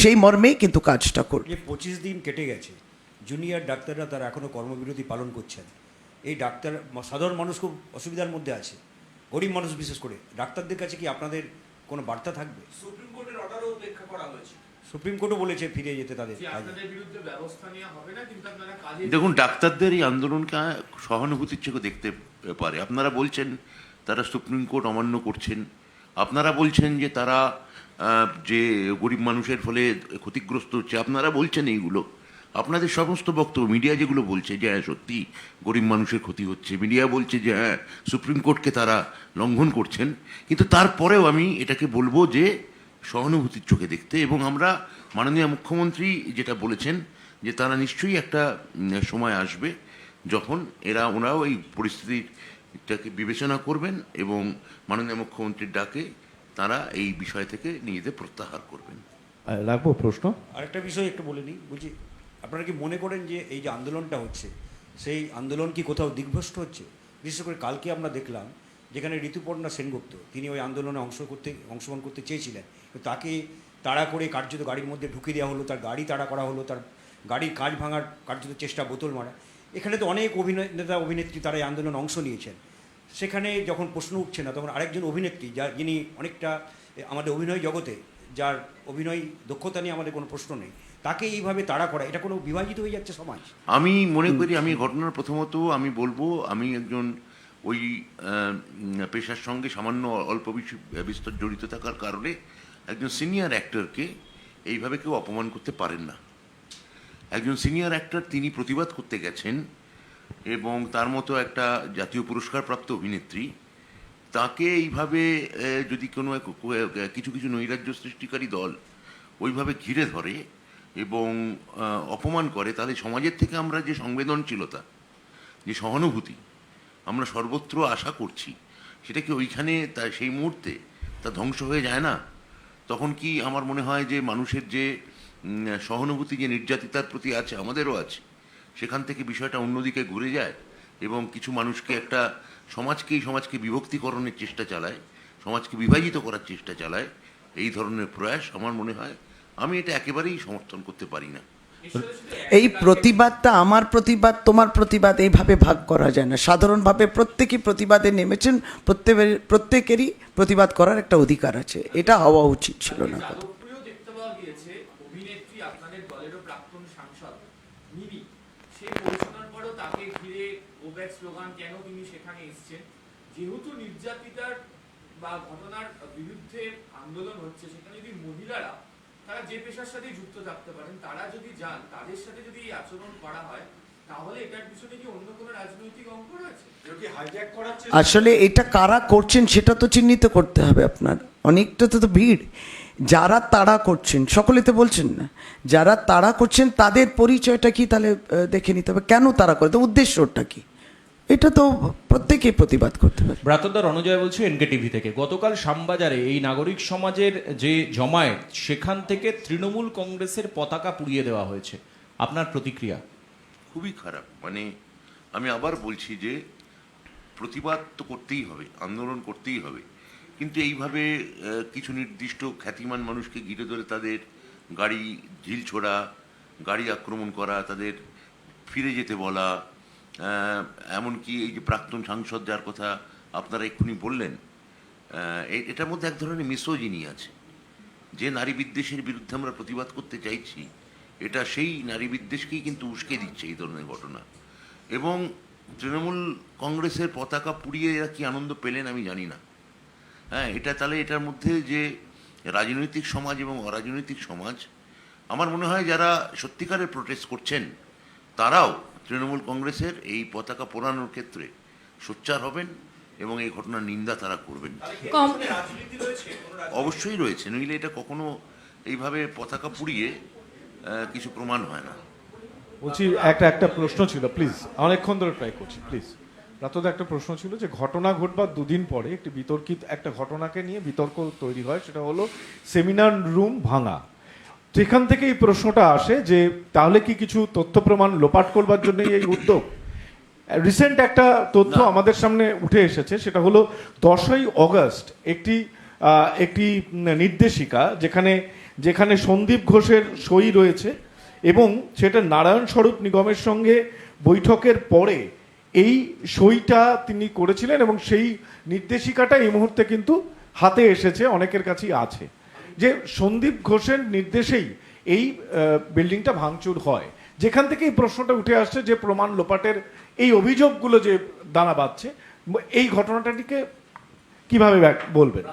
সেই মর্মেই কিন্তু কাজটা করবে। যে 25 দিন কেটে গেছে, জুনিয়র ডাক্তাররা তারা এখনও কর্মবিরতি পালন করছেন। এই ডাক্তার, সাধারণ মানুষ খুব অসুবিধার মধ্যে আছে, গরিব মানুষ বিশেষ করে। ডাক্তারদের কাছে কি আপনাদের কোনো বার্তা থাকবে? সুপ্রিম কোর্টের অর্ডারও উপেক্ষা করা হয়েছে, সুপ্রিম কোর্টও বলেছে ফিরে যেতে তাদের যে কাজে। আপনাদের বিরুদ্ধে ব্যবস্থা নেওয়া হবে না, কিন্তু আপনারা কাজে। দেখুন, ডাক্তারদের এই আন্দোলনকে সহানুভূতির চোখে দেখতে পারে। আপনারা বলছেন তারা সুপ্রিম কোর্ট অমান্য করছেন, আপনারা বলছেন যে তারা যে গরিব মানুষের ফলে ক্ষতিগ্রস্ত হচ্ছে, আপনারা বলছেন এইগুলো। আপনাদের সমস্ত বক্তব্য, মিডিয়া যেগুলো বলছে যে হ্যাঁ সত্যি গরিব মানুষের ক্ষতি হচ্ছে, মিডিয়া বলছে যে হ্যাঁ সুপ্রিম কোর্টকে তারা লঙ্ঘন করছেন, কিন্তু তারপরেও আমি এটাকে বলবো যে সহানুভূতির চোখে দেখতে। এবং আমরা মাননীয় মুখ্যমন্ত্রী যেটা বলেছেন যে তারা নিশ্চয়ই একটা সময় আসবে যখন ওনারাও এই পরিস্থিতিটাকে বিবেচনা করবেন এবং মাননীয় মুখ্যমন্ত্রীর ডাকে তারা এই বিষয় থেকে নিজেদের প্রত্যাহার করবেন। রাখবো প্রশ্ন। আরেকটা বিষয় একটু বলে নিই, বলছি আপনারা কি মনে করেন যে এই যে আন্দোলনটা হচ্ছে সেই আন্দোলন কি কোথাও দিগ্ভ্রষ্ট হচ্ছে? বিশেষ করে কালকে আমরা দেখলাম যেখানে ঋতুপর্ণা সেনগুপ্ত তিনি ওই আন্দোলনে অংশগ্রহণ করতে চেয়েছিলেন, তাকে তাড়া করে কার্যত গাড়ির মধ্যে ঢুকিয়ে দেওয়া হলো, তার গাড়ি তাড়া করা হলো, তার গাড়ির কাঁচ ভাঙার কার্যত চেষ্টা, বোতল মারা। এখানে তো অনেক অভিনেতা অভিনেত্রী তারা এই আন্দোলনে অংশ নিয়েছেন। সেখানে যখন প্রশ্ন উঠছে না, তখন আরেকজন অভিনেত্রী যিনি অনেকটা আমাদের অভিনয় জগতে, যার অভিনয় দক্ষতা নিয়ে আমাদের কোনো প্রশ্ন নেই, তাকে এইভাবে তাড়া করা, এটা কোনো বিভাজিত হয়ে যাচ্ছে সমাজ। আমি মনে করি, আমি ঘটনার প্রথমত আমি বলবো, আমি একজন ওই পেশার সঙ্গে সামান্য অল্প বিস্তর জড়িত থাকার কারণে একজন সিনিয়র অ্যাক্টরকে এইভাবে কেউ অপমান করতে পারেন না। একজন সিনিয়র অ্যাক্টর, তিনি প্রতিবাদ করতে গেছেন এবং তার মতো একটা জাতীয় পুরস্কারপ্রাপ্ত অভিনেত্রী, তাকে এইভাবে যদি কোনো কিছু কিছু নৈরাজ্য সৃষ্টিকারী দল ওইভাবে ঘিরে ধরে এবং অপমান করে, তাহলে সমাজের থেকে আমরা যে সংবেদনশীলতা, যে সহানুভূতি আমরা সর্বত্র আশা করছি, সেটা কি ওইখানে সেই মুহূর্তে তা ধ্বংস হয়ে যায় না? তখন কি আমার মনে হয় যে মানুষের যে সহানুভূতি, যে নির্যাতিতার প্রতি আছে, আমাদেরও আছে, সেখান থেকে বিষয়টা অন্যদিকে ঘুরে যায় এবং কিছু মানুষকে একটা সমাজকে বিভক্তিকরণের চেষ্টা চালায়, সমাজকে বিভাজিত করার চেষ্টা চালায়। এই ধরনের প্রয়াস আমার মনে হয়, আমি এটা একেবারেই সমর্থন করতে পারি না। এই প্রতিবাদটা আমার প্রতিবাদ, তোমার প্রতিবাদ এইভাবে ভাগ করা যায় না। সাধারণভাবে প্রত্যেকেই প্রতিবাদে নেমেছেন, প্রত্যেকেরই প্রতিবাদ করার একটা অধিকার আছে, এটা হওয়া উচিত ছিল না। জনপ্রিয় দেখতে পাওয়া গিয়েছে অভিনেত্রী, আপনাদের দলেরও প্রাক্তন সাংসদ মিমি, সে পৌঁছানোর পরও তাকে ঘিরে গো ব্যাক স্লোগান, কেন তিনি সেখানে এসেছেন? যেহেতু নির্যাতিতার বা ঘটনার বিরুদ্ধে আন্দোলন হচ্ছে, সেখানে যদি মহিলারা, তারা যে পেশার সাথে যুক্ত থাকতে পারেন, তারা যদি যান, তাদের সাথে যদি এই আচরণ করা হয়, তাহলে এটার পিছনে কি অন্য কোনো রাজনৈতিক অঙ্ক রয়েছে? আসলে এটা কারা করছেন সেটা তো চিহ্নিত করতে হবে আপনার। অনেকটা তো ভিড়, যারা তাড়া করছেন, সকলে তো বলছেন না, যারা তাড়া করছেন তাদের পরিচয়টা কি তাহলে দেখে নিতে হবে, কেন তাড়া করে, তো উদ্দেশ্যটা কি, এটা তো প্রত্যেকেই প্রতিবাদ করতে পারে। ব্রাতদা রণজয় বলছি এনকে টিভি থেকে। গতকাল শ্যামবাজারে এই নাগরিক সমাজের যে জমায়েত, সেখান থেকে তৃণমূল কংগ্রেসের পতাকা পুড়িয়ে দেওয়া হয়েছে, আপনার প্রতিক্রিয়া? খুবই খারাপ। মানে আমি আবার বলছি যে প্রতিবাদ তো করতেই হবে, আন্দোলন করতেই হবে, কিন্তু এইভাবে কিছু নির্দিষ্ট খ্যাতিমান মানুষকে ঘিরে ধরে তাদের গাড়ি ঢিল ছোড়া, গাড়ি আক্রমণ করা, তাদের ফিরে যেতে বলা, এমনকি এই যে প্রাক্তন সাংসদ যার কথা আপনারা এক্ষুনি বললেন, এটার মধ্যে এক ধরনের মিসোজিনি আছে। যে নারী বিদ্বেষের বিরুদ্ধে আমরা প্রতিবাদ করতে চাইছি, এটা সেই নারী বিদ্বেষকেই কিন্তু উস্কে দিচ্ছে এই ধরনের ঘটনা। এবং তৃণমূল কংগ্রেসের পতাকা পুড়িয়ে এরা কি আনন্দ পেলেন আমি জানি না। হ্যাঁ, এটা তাহলে এটার মধ্যে যে রাজনৈতিক সমাজ এবং অরাজনৈতিক সমাজ, আমার মনে হয় যারা সত্যিকারের প্রোটেস্ট করছেন তারাও তৃণমূল কংগ্রেসের এই পতাকা পোড়ানোর ক্ষেত্রে সোচ্চার হবেন এবং এই ঘটনার নিন্দা তারা করবেন। অবশ্যই রয়েছে, নইলে এটা কখনো এইভাবে পতাকা পুড়িয়ে কিছু প্রমাণ হয় না। বলছি একটা প্রশ্ন ছিল, প্লিজ, অনেকক্ষণ ধরে ট্রাই করছি, প্লিজ। রাতদা একটা প্রশ্ন ছিল যে ঘটনা ঘটবার দুদিন পরে একটি বিতর্কিত একটা ঘটনাকে নিয়ে বিতর্ক তৈরি হয়, সেটা হলো সেমিনার রুম ভাঙা। সেখান থেকে এই প্রশ্নটা আসে যে তাহলে কি কিছু তথ্য প্রমাণ লোপাট করবার জন্য এই উদ্যোগ? রিসেন্ট একটা তথ্য আমাদের সামনে উঠে এসেছে, সেটা হলো 10ই অগস্ট একটি নির্দেশিকা যেখানে সন্দীপ ঘোষের সই রয়েছে এবং সেটা নারায়ণ স্বরূপ নিগমের সঙ্গে বৈঠকের পরে এই সইটা তিনি করেছিলেন এবং সেই নির্দেশিকাটা এই মুহূর্তে কিন্তু হাতে এসেছে, অনেকের কাছেই আছে, যে সন্দীপ ঘোষের নির্দেশেই এই বিল্ডিংটা ভাঙচুর হয়। যেখান থেকে এই প্রশ্নটা উঠে আসছে যে প্রমাণ লোপাটের এই অভিযোগগুলো যে দানা বাঁধছে, এই ঘটনাটাকে কিভাবে বলবেন?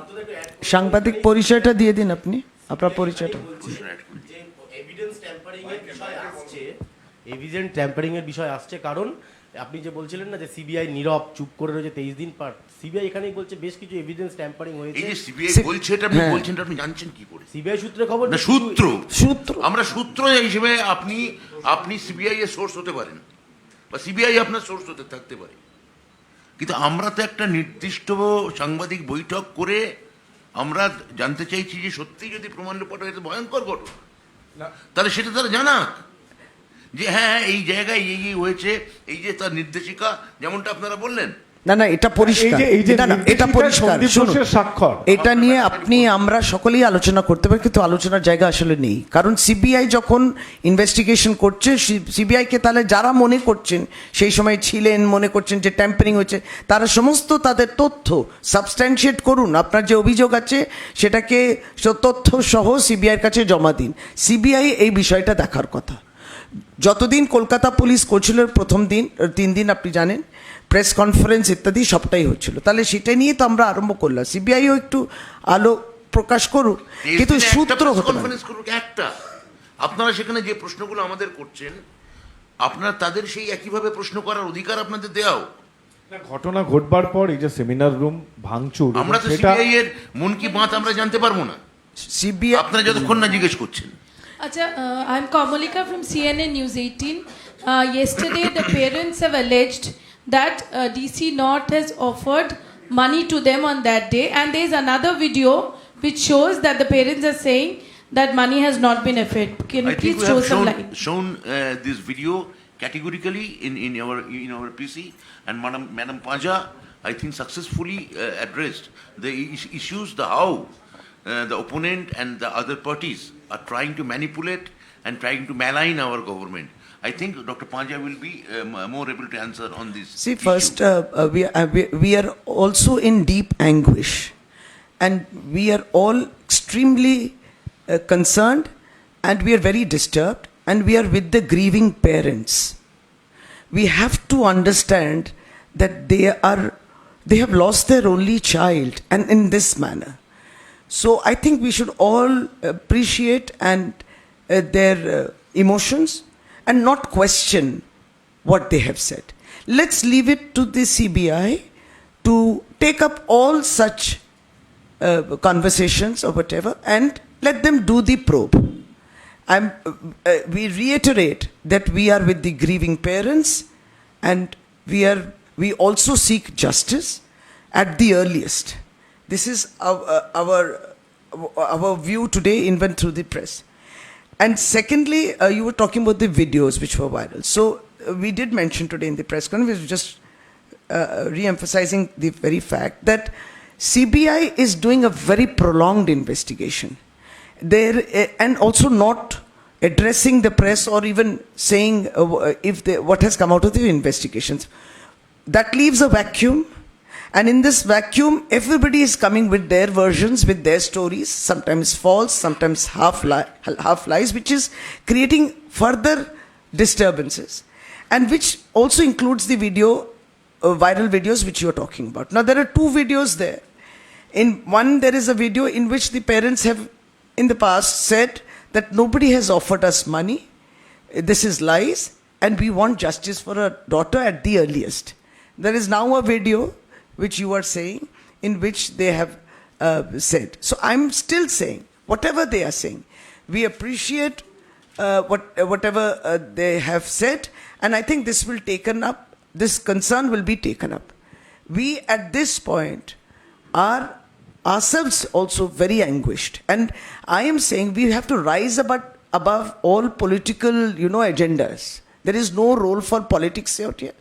সাংবাদিক পরিচয়টা দিয়ে দিন আপনি, আপনার পরিচয়টা। এভিডেন্স ট্যাম্পারিং এর বিষয় আসছে, এভিডেন্স ট্যাম্পারিং এর বিষয় আসছে, কারণ আপনি যে বলছিলেন না যে সিবিআই নীরব চুপ করে রয়েছে 23 দিন পর, সিবিআই এখানেই বলছে বেশ কিছু এভিডেন্স ট্যাম্পারিং হয়েছে। এই যে সিবিআই বলছে, এটা আপনি বলছেন, আপনি জানছেন কি করে? সিবিআই সূত্রে খবর না, সূত্র আমরা সূত্র হিসেবে আপনি সিবিআই এর সোর্স হতে পারেন বা সিবিআই আপনার সোর্স হতে থাকতে পারে, কিন্তু আমরা তো একটা নির্দিষ্ট সাংবাদিক বৈঠক করে আমরা জানতে চাইছি যে সত্যি যদি প্রমাণ লোপাট হয়েছে ভয়ঙ্কর ঘটনা, তাহলে সেটা তারা জানাক যে হ্যাঁ এই জায়গায় এই হয়েছে, এই যে তার নির্দেশিকা যেমনটা আপনারা বললেন। না না, এটা পরিষ্কার, এই যে না, না, এটা পরিষ্কার। সন্দীপ শুনুন, ঘোষের স্বাক্ষর, এটা নিয়ে আমরা সকলেই আলোচনা করতে পারি, কিন্তু আলোচনার জায়গা আসলে নেই। কারণ সিবিআই যখন ইনভেস্টিগেশন করছে, সিবিআইকে তাহলে যারা মনে করছেন সেই সময় ছিলেন, মনে করছেন যে ট্যাম্পারিং হয়েছে, তারা সমস্ত তাদের তথ্য সাবস্ট্যান্সিয়েট করুন। আপনার যে অভিযোগ আছে সেটাকে তথ্য সহ সিবিআইয়ের কাছে জমা দিন। সিবিআই এই বিষয়টা দেখার কথা। যতদিন কলকাতা পুলিশ করছিল, প্রথম দিন 3 দিন আপনি জানেন প্রেস কনফারেন্স ইত্যাদি সবটাই হচ্ছিল, তাহলে সেটা নিয়ে তো আমরা আরম্ভ করলাম। সিবিআইও একটু আলো প্রকাশ করুক, কিন্তু সূত্র হতে পারে। কনফারেন্স করুক একটা, আপনারা সেখানে যে প্রশ্নগুলো আমাদের করছেন, আপনারা তাদের সেই একইভাবে প্রশ্ন করার অধিকার আপনাদের দেওয়াও। ঘটনা ঘটবার পর এই যে সেমিনার রুম ভাঙচুর, আমরা তো সেটা সিবিআই এর মন কি বাত আমরা জানতে পারবো না, সিবিআই আপনারা যতক্ষণ না জিজ্ঞেস করছেন। Acha, I'm Kamalika from CNN News 18. Yesterday, the parents have alleged that DC North has offered money to them on that day, and there is another video which shows that the parents are saying that money has not been offered. Can you I think please we throw have some light? shown this video categorically in our PC, and Madam Paja, I think successfully addressed the issues, the how the opponent and the other parties are trying to manipulate and trying to malign our government. I think Dr. Panja will be more able to answer on this. See, first, we are also in deep anguish, and we are all extremely concerned, and we are very disturbed, and we are with the grieving parents. We have to understand that they have lost their only child, and in this manner. So I think we should all appreciate their emotions and not question what they have said. Let's leave it to the CBI to take up all such conversations or whatever, and let them do the probe. We reiterate that we are with the grieving parents, and we also seek justice at the earliest. This is our view today, even through the press. And secondly, you were talking about the videos which were viral. So we did mention today in the press conference, just re-emphasizing the very fact that CBI is doing a very prolonged investigation. And also not addressing the press or even saying what has come out of the investigations. That leaves a vacuum. And in this vacuum, everybody is coming with their versions, with their stories, sometimes false, sometimes half lies, which is creating further disturbances, and which also includes the viral videos which you are talking about. Now, there are 2 videos there. In one, there is a video in which the parents have, in the past, said that nobody has offered us money, this is lies, and we want justice for our daughter at the earliest. There is now a video which you are saying, in which they have said. So I'm still saying, whatever they are saying, we appreciate whatever they have said, and I think this concern will be taken up. We at this point are ourselves also very anguished, and I am saying we have to rise above all political, agendas. There is no role for politics out here.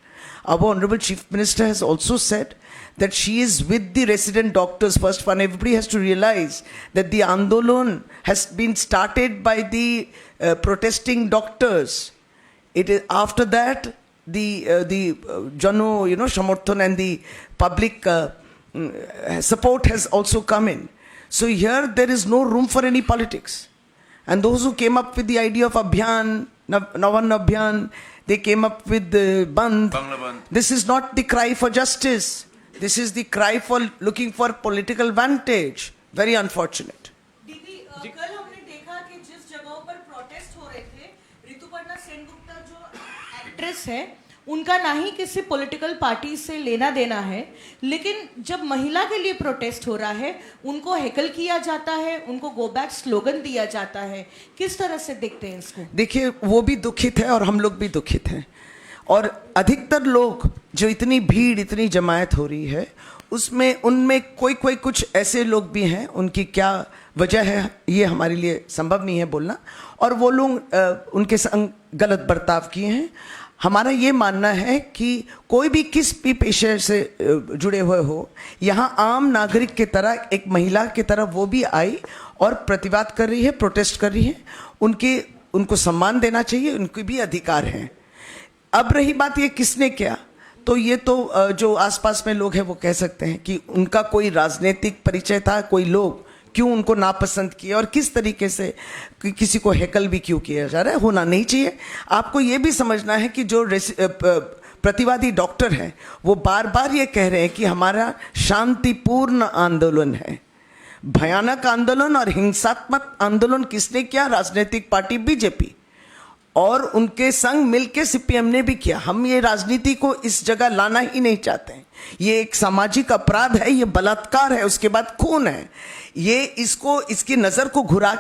Our Honorable Chief Minister has also said that she is with the resident doctors first one. Everybody has to realize that the Andolon has been started by the protesting doctors. It is after that the Jano, Samarthan and the public support has also come in. So here there is no room for any politics. And those who came up with the idea of Abhiyan, Navan Abhiyan, they came up with the Bandh. This is not the cry for justice. This is the cry for looking for political vantage. Very unfortunate. दीदी कल हमने देखा कि जिस जगहों पर प्रोटेस्ट हो रहे थे, ऋतुपर्णा सेनगुप्ता जो एक्ट्रेस है, उनका ना ही किसी पॉलिटिकल पार्टी से लेना देना है, लेकिन जब महिला के लिए प्रोटेस्ट हो रहा है, उनको हेकल किया जाता है, उनको गो बैक स्लोगन दिया जाता है। किस तरह से देखते हैं इसको? देखिए, वो भी दुखित है और हम लोग भी दुखित हैं, और अधिकतर लोग जो इतनी भीड़, इतनी जमायत हो रही है, उसमें उनमें कोई कोई कुछ ऐसे लोग भी हैं, उनकी क्या वजह है ये हमारे लिए संभव नहीं है बोलना, और वो लोग उनके संग गलत बर्ताव किए हैं। हमारा ये मानना है कि कोई भी किस भी पेशे से जुड़े हुए हो, यहाँ आम नागरिक की तरह, एक महिला की तरह वो भी आई और प्रतिवाद कर रही है, प्रोटेस्ट कर रही है। उनको सम्मान देना चाहिए, उनके भी अधिकार हैं। अब रही बात ये किसने किया, तो ये तो जो आसपास में लोग हैं वो कह सकते हैं कि उनका कोई राजनीतिक परिचय था, कोई लोग क्यों उनको नापसंद किए और किस तरीके से किसी को हेकल भी क्यों किया जा रहा है, होना नहीं चाहिए। आपको ये भी समझना है कि जो प्रतिवादी डॉक्टर हैं वो बार बार ये कह रहे हैं कि हमारा शांतिपूर्ण आंदोलन है। भयानक आंदोलन और हिंसात्मक आंदोलन किसने किया? राजनीतिक पार्टी बीजेपी और उनके संग मिलके सीपीएम ने भी किया। हम ये राजनीति को इस जगह लाना ही नहीं चाहते हैं। ये एक सामाजिक अपराध है, ये बलात्कार है, उसके बाद खून है। ये इसकी नज़र को घुमा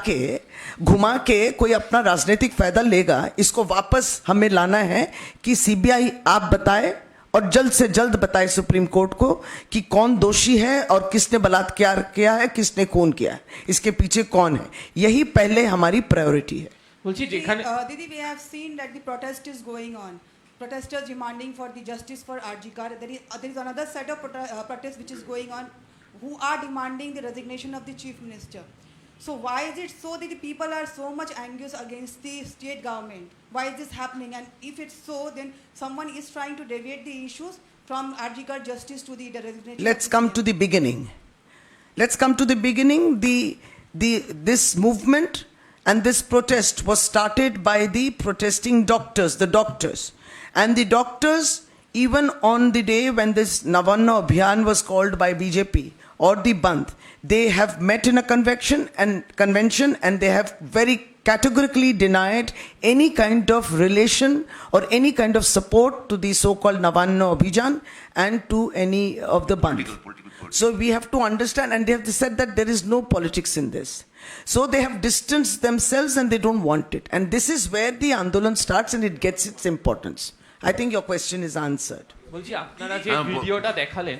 के कोई अपना राजनीतिक फायदा लेगा, इसको वापस हमें लाना है कि सीबीआई आप बताए और जल्द से जल्द बताए सुप्रीम कोर्ट को कि कौन दोषी है और किसने बलात्कार किया है, किसने खून किया है, इसके पीछे कौन है। यही पहले हमारी प्रायोरिटी है। বলছি যেখানে Didi, we have seen that the protest is going on. Protesters demanding for the justice for Arji Kar. There is another set of protests which is going on, who are demanding the resignation of the chief minister. So why is it so that the people are so much anxious against the state government? Why is this happening? And if it's so, then someone is trying to deviate the issues from Arji Kar justice to the resignation. Let's come to the beginning. This movement and this protest was started by the protesting doctors, and the doctors, even on the day when this Navanna Abhiyan was called by BJP or the Bandh, they have met in a convention and they have very categorically denied any kind of relation or any kind of support to the so-called Navanna Abhiyan and to any of the Bandh. So we have to understand, and they have said that there is no politics in this. So they have distanced themselves and they don't want it. And this is where the Andolan starts and it gets its importance. I think your question is answered. বলছি আপনারা যে ভিডিওটা দেখালেন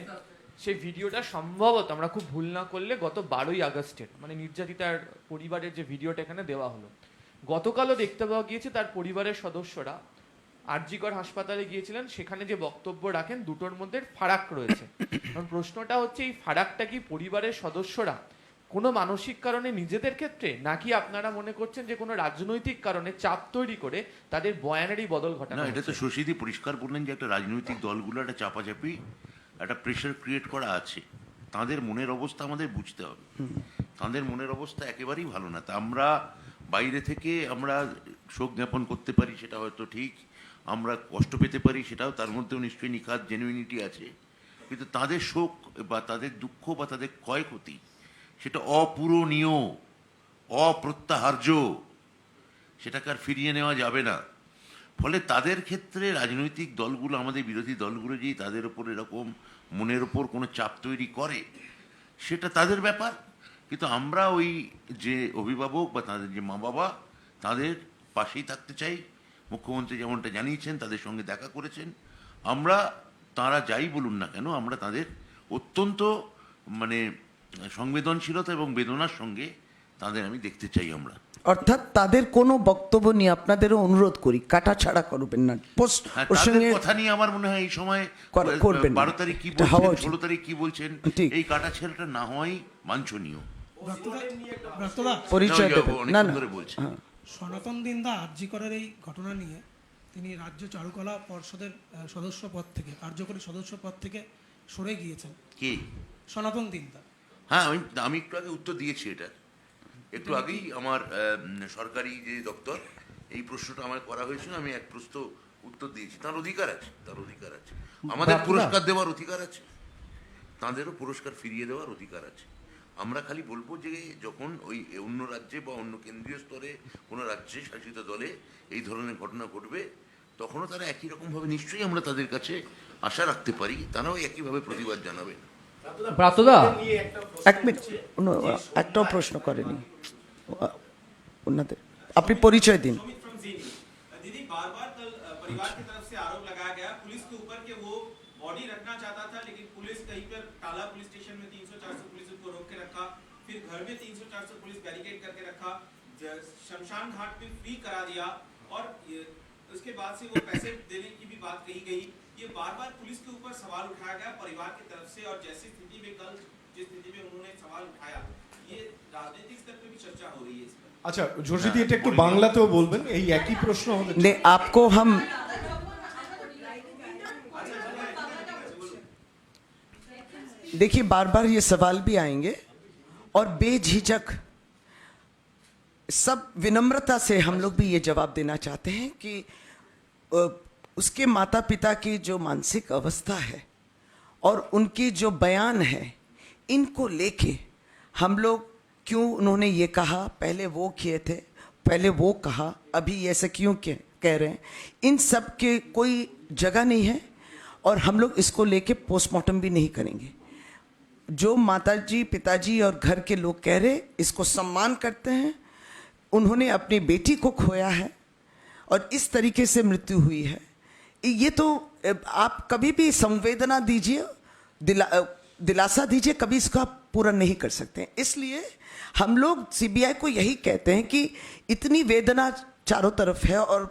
সেই ভিডিওটা সম্ভবত আমরা খুব ভুল না করলে গত 12ই আগস্টের, মানে নির্যাতিতার পরিবারের যে ভিডিওটা এখানে দেওয়া হলো। গতকালও দেখতে পাওয়া গিয়েছে তার পরিবারের সদস্যরা আরজিকর হাসপাতালে গিয়েছিলেন, সেখানে যে বক্তব্য রাখেন দুটোর মধ্যে ফারাক রয়েছে। কারণ প্রশ্নটা হচ্ছে এই ফারাকটা কি পরিবারের সদস্যরা কোনো মানসিক কারণে নিজেদের ক্ষেত্রে, নাকি আপনারা মনে করছেন যে কোনো রাজনৈতিক কারণে চাপ তৈরি করে তাদের বয়ানেরই বদল ঘটানো? না, এটা তো শশীদি পরিষ্কার বললেন যে একটা রাজনৈতিক দলগুলো একটা চাপাচাপি, একটা প্রেশার ক্রিয়েট করা আছে। তাদের মনের অবস্থা আমাদের বুঝতে হবে। তাদের মনের অবস্থা একেবারেই ভালো না। তা আমরা বাইরে থেকে আমরা শোক জ্ঞাপন করতে পারি, সেটা হয়তো ঠিক, আমরা কষ্ট পেতে পারি, সেটাও তার মধ্যেও নিশ্চয়ই নিখাত জেনুইনিটি আছে। কিন্তু তাদের শোক বা তাদের দুঃখ বা তাদের ক্ষয়ক্ষতি সেটা অপূরণীয়, অপ্রত্যাহার্য, সেটাকে আর ফিরিয়ে নেওয়া যাবে না। ফলে তাদের ক্ষেত্রে রাজনৈতিক দলগুলো, আমাদের বিরোধী দলগুলো যে তাদের ওপর এরকম মনের ওপর কোনো চাপ তৈরি করে সেটা তাদের ব্যাপার। কিন্তু আমরা ওই যে অভিভাবক বা তাদের যে মা বাবা, তাদের পাশেই থাকতে চাই। মুখ্যমন্ত্রী যেমনটা জানিয়েছেন, তাদের সঙ্গে দেখা করেছেন। আমরা, তারা যাই বলুন না কেন, আমরা তাদের অত্যন্ত সংবেদনশীলতা এবং বেদনার সঙ্গে তাদের আমি দেখতে চাই। আমরা অর্থাৎ তাদের কোনো বক্তব্য নিয়ে আপনাদেরও অনুরোধ করি, কাটাছাড়া করবেন না। তাদের কথা নিয়ে আমার মনে হয় এই সময় 12 তারিখ কি বলছেন, 16 তারিখ কি বলছেন, এই কাটাছেড়াটা না হয় বাঞ্ছনীয়। পরিচয় দেবেন না না। সনাতন দিন্দা আরজি করার এই ঘটনা নিয়ে তিনি রাজ্য চারুকলা পর্ষদের সদস্য পদ থেকে, কার্যকরী সদস্য পদ থেকে সরে গিয়েছেন। কে? সনাতন দিন্দা। হ্যাঁ, আমি একটু আগে উত্তর দিয়েছি। এটা একটু আগেই আমার সরকারি যে দপ্তর, এই প্রশ্নটা আমার করা হয়েছিল, আমি এক প্রশ্ন উত্তর দিয়েছি। তার অধিকার আছে, আমাদের পুরস্কার দেওয়ার অধিকার আছে, তাঁদেরও পুরস্কার ফিরিয়ে দেওয়ার অধিকার আছে। আমরা খালি বলবো যে যখন ওই অন্য রাজ্যে বা অন্য কেন্দ্রীয় স্তরে কোনো রাজ্যে শাসিত দলে এই ধরনের ঘটনা ঘটবে, তখনও তারা একই রকমভাবে নিশ্চয়ই আমরা তাদের কাছে আশা রাখতে পারি, তারাও একইভাবে প্রতিবাদ জানাবে। এক মিনিট, একটাও প্রশ্ন করেনি ওনাদের। আপনি পরিচয় দিন। दीदी, बार बार परिवार की तरफ से आरोप लगाया गया पुलिस के ऊपर कि वो बॉडी रखना चाहता था, लेकिन पुलिस कहीं पर टाला पुलिस स्टेशन में 300-400 पुलिस उसको रोक के रखा, फिर घर में 300-400 पुलिस बैरिकेड करके रखा, शमशान घाट में फ्री करा दिया, और उसके बाद से वो पैसे देने की भी बात कही गई। ये बार बार पुलिस के ऊपर सवाल उठाया गया परिवार की तरफ से, और जैसी स्थिति में कल जिस स्थिति में उन्होंने सवाल उठाया, ये राजनीतिक स्तर पे भी चर्चा हो रही है इस पर। আচ্ছা জোরজিদি এটা একটু বাংলাতেও বলবেন, এই একই প্রশ্ন হবে। ने आपको हम देखिए बार बार ये सवाल भी आएंगे और बेझिझक सब विनम्रता से हम लोग भी ये जवाब देना चाहते हैं कि उसके माता पिता की जो मानसिक अवस्था है और उनकी जो बयान है, इनको लेके हम लोग क्यों उन्होंने ये कहा, पहले वो किए थे, पहले वो कहा, अभी ऐसे क्यों कह रहे हैं, इन सब के कोई जगह नहीं है और हम लोग इसको लेके पोस्टमार्टम भी नहीं करेंगे। जो माताजी पिताजी और घर के लोग कह रहे, इसको सम्मान करते हैं। उन्होंने अपनी बेटी को खोया है और इस तरीके से मृत्यु हुई है। ये तो आप कभी भी संवेदना दीजिए, दिलासा दीजिए, कभी इसका पूरा नहीं कर सकते हैं। इसलिए हम लोग सीबीआई को यही कहते हैं कि इतनी वेदना चारों तरफ है और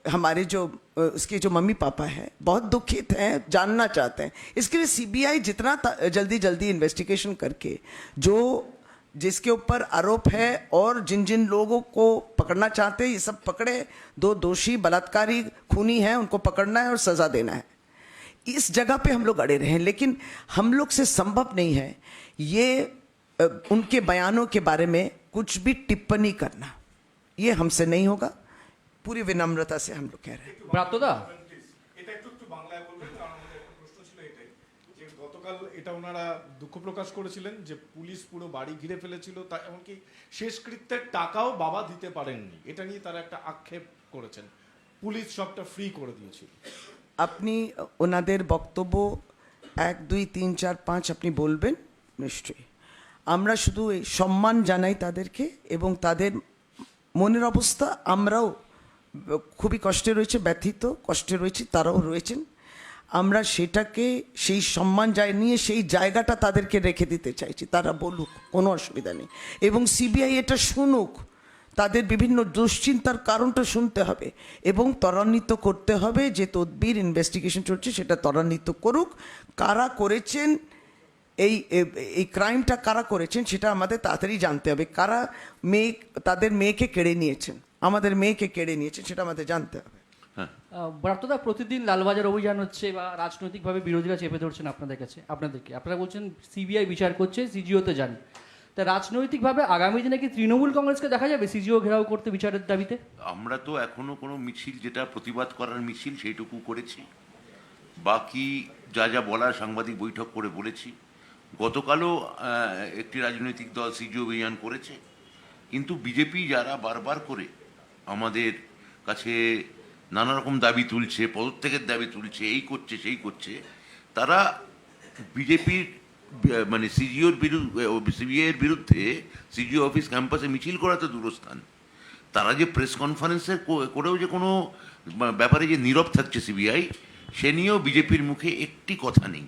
हमारे जो उसके जो मम्मी पापा हैं बहुत दुखित हैं, जानना चाहते हैं। इसके लिए सीबीआई जितना जल्दी इन्वेस्टिगेशन करके जो जिसके ऊपर आरोप है और जिन जिन लोगों को पकड़ना चाहते हैं, ये सब पकड़े। 2 दोषी बलात्कारी खूनी हैं, उनको पकड़ना है और सज़ा देना है। इस जगह पे हम लोग अड़े रहे हैं, लेकिन हम लोग से संभव नहीं है ये उनके बयानों के बारे में कुछ भी टिप्पणी करना। ये हमसे नहीं होगा, पूरी विनम्रता से हम लोग कह रहे हैं। ব্রাত্যদা এটা একটু বাংলায় বলবেন, কারণ আমাদের একটা প্রশ্ন ছিল এটাই যে গতকাল এটা ওনারা দুঃখ প্রকাশ করেছিলেন যে পুলিশ পুরো বাড়ি ঘিরে ফেলেছিল, তা এমনকি শেষকৃত্যের টাকাও বাবা দিতে পারেননি, এটা নিয়ে তারা একটা আক্ষেপ করেছেন। পুলিশ সবটা ফ্রি করে দিয়েছিল। আপনি ওনাদের বক্তব্য 1 2 3 4 5 আপনি বলবেন নিশ্চয়ই। আমরা শুধু এই সম্মান জানাই তাদেরকে এবং তাদের মনের অবস্থা আমরাও খুবই কষ্টে রয়েছে, ব্যথিত কষ্টে রয়েছে, তারাও রয়েছেন। আমরা সেটাকে সেই সম্মান নিয়ে সেই জায়গাটা তাদেরকে রেখে দিতে চাইছি। তারা বলুক, কোনো অসুবিধা নেই, এবং সিবিআই এটা শুনুক, তাদের বিভিন্ন দুশ্চিন্তার কারণটা শুনতে হবে এবং ত্বরান্বিত করতে হবে। যে তদবির ইনভেস্টিগেশন চলছে সেটা ত্বরান্বিত করুক। কারা করেছেন এই ক্রাইমটা, কারা করেছেন সেটা আমাদের তাড়াতাড়ি জানতে হবে। কারা তাদের মেয়েকে কেড়ে নিয়েছেন, আমাদের মেয়েকে কেড়ে নিয়েছেন, সেটা আমাদের জানতে হবে। ব্রাত্যদা, প্রতিদিন লালবাজার অভিযান হচ্ছে বা রাজনৈতিকভাবে বিরোধীরা চেপে ধরছেন আপনাদেরকে, আপনারা বলছেন সিবিআই বিচার করছে, সিজিওতে যান। তা রাজনৈতিকভাবে আগামী দিনে কি তৃণমূল কংগ্রেসকে দেখা যাবে সিজিও ঘেরাও করতে বিচারের দাবিতে? আমরা তো এখনো কোনো মিছিল, যেটা প্রতিবাদ করার মিছিল, সেইটুকু করেছি। বাকি যা যা বলার সাংবাদিক বৈঠক করে বলেছি। গতকালও একটি রাজনৈতিক দল সিজিও অভিযান করেছে, কিন্তু বিজেপি যারা বারবার করে আমাদের কাছে নানা রকম দাবি তুলছে, পদত্যাগের দাবি তুলছে, এই করছে সেই করছে, তারা বিজেপির মানে সিবিআইয়ের বিরুদ্ধে সিজিও অফিস ক্যাম্পাসে মিছিল করা তো দূরস্থান, তারা যে প্রেস কনফারেন্সের করেও যে কোনো ব্যাপারে যে নীরব থাকছে সিবিআই, সে নিয়েও বিজেপির মুখে একটি কথা নেই।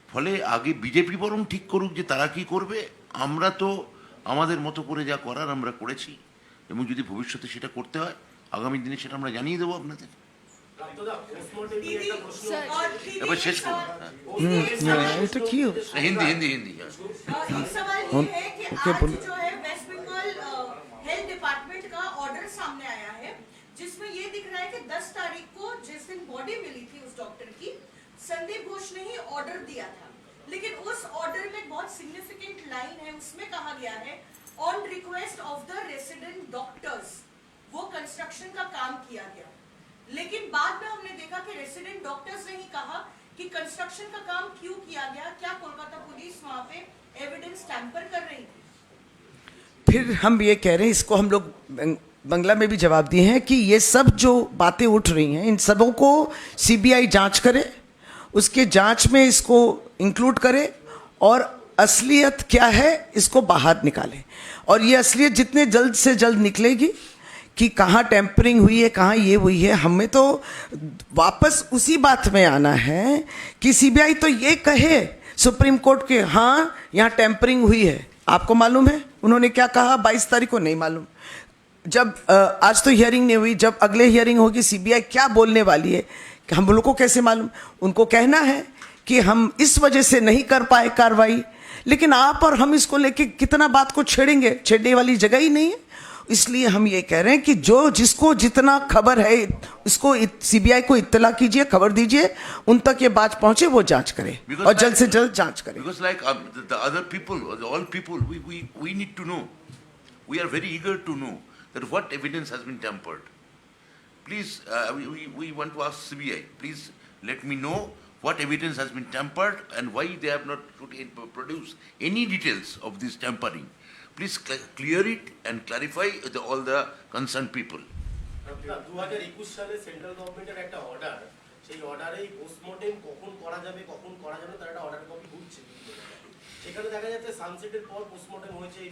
ফলে আগে বিজেপি বরং ঠিক করুক যে তারা কি করবে। আমরা তো আমাদের মতো করে যা করার আমরা করেছি, এবং যদি ভবিষ্যতে সেটা করতে হয় আগামী দিনে সেটা আমরা জানিয়ে দেবো আপনাদের। এবার শেষ করুন। এটা কি হিন্দি হিন্দি হিন্দি हेल्थ डिपार्टमेंट का ऑर्डर सामने आया है जिसमें ये दिख रहा है कि 10 तारीख को जिस दिन बॉडी मिली थी उस डॉक्टर की, संदीप घोष ने ही ऑर्डर दिया था, लेकिन उस ऑर्डर में बहुत सिग्निफिकेंट लाइन है, उसमें कहा गया है on request of the resident doctors वो कंस्ट्रक्शन का काम किया गया। लेकिन बाद में हमने देखा कि रेसिडेंट डॉक्टर्स ने ही कहा कि कंस्ट्रक्शन का काम क्यों किया गया, क्या कोलकाता पुलिस वहां पे एविडेंस टैंपर कर रही थी? फिर हम ये कह रहे हैं, इसको हम लोग बंगला में भी जवाब दिए हैं कि ये सब जो बातें उठ रही हैं, इन सबों को सीबीआई जांच करे, उसके जांच में इसको इंक्लूड करे और असलियत क्या है इसको बाहर निकाले। और ये असलियत जितने जल्द से जल्द निकलेगी, कि कहाँ टेम्परिंग हुई है, कहाँ ये हुई है। हमें तो वापस उसी बात में आना है कि सीबीआई तो ये कहे सुप्रीम कोर्ट के, हाँ यहाँ टेम्परिंग हुई है। आपको मालूम है उन्होंने क्या कहा 22 तारीख को? नहीं मालूम। जब आज तो हियरिंग नहीं हुई, जब अगले हियरिंग होगी सीबीआई क्या बोलने वाली है कि हम लोग को कैसे मालूम? उनको कहना है कि हम इस वजह से नहीं कर पाए कार्रवाई, लेकिन आप और हम इसको लेके कितना बात को छेड़ेंगे? छेड़ने वाली जगह ही नहीं है। इसलिए हम ये कह रहे हैं कि जो जिसको जितना खबर है उसको सीबीआई को इत्तला कीजिए, खबर दीजिए, उन तक ये बात पहुंचे, वो जांच करे और जल्द से जल्द जांच करे। Because like the other people, all people, we need to know. We are very eager to know that what evidence has been tampered. Please, we want to ask CBI, please let me know what evidence has been tampered and why they have not produced any details of this tampering. Please clear it and clarify all the concerned people. 2021 সালে সেন্ট্রাল গভর্নমেন্টের একটা অর্ডার, সেই অর্ডারেই পোস্টমর্টেম কখন করা যাবে তার একটা অর্ডার কপি ঘুরছে। সেখানে দেখা যাচ্ছে সানসেটের পর পোস্টমর্টেম হয়েছে এই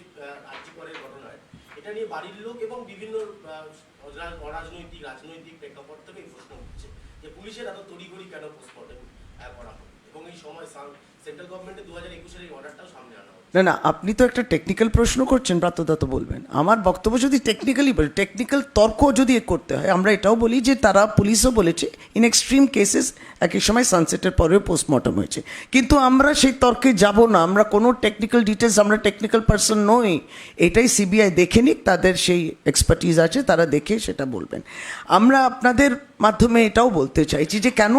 আরজিকরের ঘটনায়। এটা নিয়ে বাড়ির লোক এবং বিভিন্ন রাজনৈতিক প্রেক্ষাপট থেকে এই প্রশ্ন উঠছে যে পুলিশের এত তড়িঘড়ি কেন পোস্টমর্টেম করা হয়, এবং এই সময় সেন্ট্রাল গভর্নমেন্টের 2021-এর এই অর্ডারটাও সামনে আনা হয়। না না, আপনি তো একটা টেকনিক্যাল প্রশ্ন করছেন, প্রাতঃদত্ত বলবেন। আমার বক্তব্য যদি টেকনিক্যালি বলি, টেকনিক্যাল তর্ক যদি করতে হয়, আমরা এটাও বলি যে তারা পুলিশও বলেছে ইন এক্সট্রিম কেসেস এক এক সময় সানসেটের পরেও পোস্টমর্টম হয়েছে, কিন্তু আমরা সেই তর্কে যাব না। আমরা কোনো টেকনিক্যাল ডিটেলস, আমরা টেকনিক্যাল পার্সন নই। এটাই সিবিআই দেখে নিক, তাদের সেই এক্সপার্টিজ আছে, তারা দেখে সেটা বলবেন। আমরা আপনাদের মাধ্যমে এটাও বলতে চাইছি যে কেন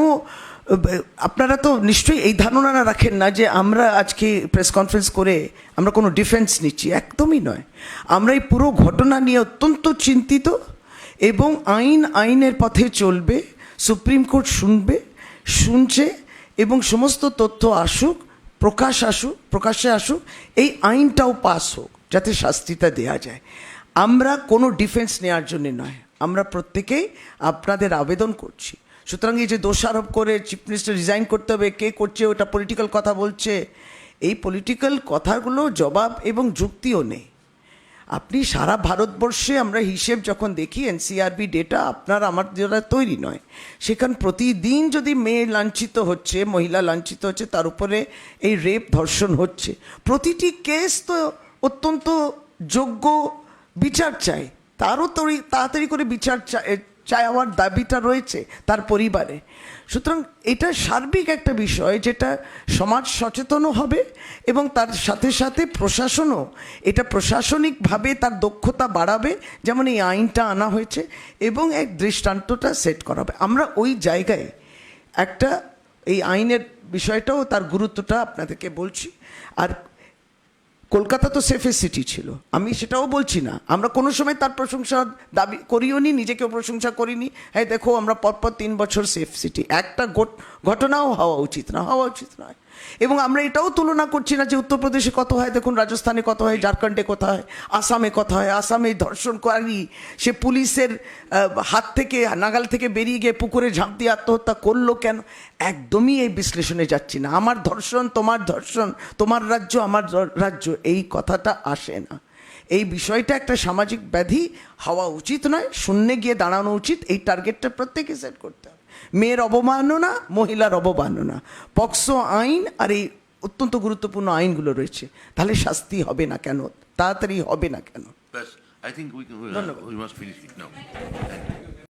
আপনারা তো নিশ্চয়ই এই ধারণা রাখেন না যে আমরা আজকে প্রেস কনফারেন্স করে আমরা কোনো ডিফেন্স নিচ্ছি, একদমই নয়। আমরা এই পুরো ঘটনা নিয়ে অত্যন্ত চিন্তিত এবং আইনের পথে চলবে। সুপ্রিম কোর্ট শুনছে এবং সমস্ত তথ্য প্রকাশ্যে আসুক, এই আইনটাও পাস হোক যাতে শাস্তিটা দেওয়া যায়। আমরা কোনো ডিফেন্স নেওয়ার জন্য নয়, আমরা প্রত্যেকেই আপনাদের আবেদন করছি। সুতরাং এই যে দোষারোপ করে চিফ মিনিস্টার রিজাইন করতে হবে, কে করছে, ওটা পলিটিক্যাল কথা বলছে, এই পলিটিক্যাল কথাগুলো জবাব এবং যুক্তিও নেই। আপনি সারা ভারতবর্ষে আমরা হিসেব যখন দেখি, এনসিআরবি ডেটা আপনার আমার দ্বারা তৈরি নয়, সেখানে প্রতিদিন যদি মেয়ে লাঞ্ছিত হচ্ছে, মহিলা লাঞ্ছিত হচ্ছে, তার উপরে এই রেপ ধর্ষণ হচ্ছে, প্রতিটি কেস তো অত্যন্ত যোগ্য বিচার চাই, তারও তাড়াতাড়ি করে বিচার চাওয়ার দাবিটা রয়েছে তার পরিবারে। সুতরাং এটা সার্বিক একটা বিষয় যেটা সমাজ সচেতনও হবে এবং তার সাথে সাথে প্রশাসনও এটা প্রশাসনিকভাবে তার দক্ষতা বাড়াবে, যেমন এই আইনটা আনা হয়েছে, এবং এক দৃষ্টান্তটা সেট করা হবে। আমরা ওই জায়গায় একটা এই আইনের বিষয়টাও তার গুরুত্বটা আপনাদেরকে বলছি। আর কলকাতা তো সেফেস্ট সিটি ছিল, আমি সেটাও বলছি না, আমরা কোনো সময় তার প্রশংসা দাবি করিও নি, নিজেকেও প্রশংসা করিনি। হ্যাঁ দেখো আমরা পরপর 3 বছর সেফ সিটি, একটা ঘটনাও হওয়া উচিত নয়। এবং আমরা এটাও তুলনা করছি না যে উত্তরপ্রদেশে কত হয়, দেখুন রাজস্থানে কত হয়, ঝাড়খণ্ডে কত হয়, আসামে কত হয়। আসামে ধর্ষণকারী সে পুলিশের হাত থেকে, নাগাল থেকে বেরিয়ে গিয়ে পুকুরে ঝাঁপ দিয়ে আত্মহত্যা করলো কেন? একদমই এই বিশ্লেষণে যাচ্ছি না। আমার ধর্ষণ, তোমার রাজ্য, আমার রাজ্য, এই কথাটা আসে না। এই বিষয়টা একটা সামাজিক ব্যাধি হওয়া উচিত নয়, শূন্যে গিয়ে দাঁড়ানো উচিত। এই টার্গেটটা প্রত্যেকে সেট করতে হবে। মেয়ের অবমাননা, মহিলার অবমাননা, পক্সো আইন আর এই অত্যন্ত গুরুত্বপূর্ণ আইনগুলো রয়েছে, তাহলে শাস্তি হবে না কেন, তাড়াতাড়ি হবে না কেন? I think we must finish it now.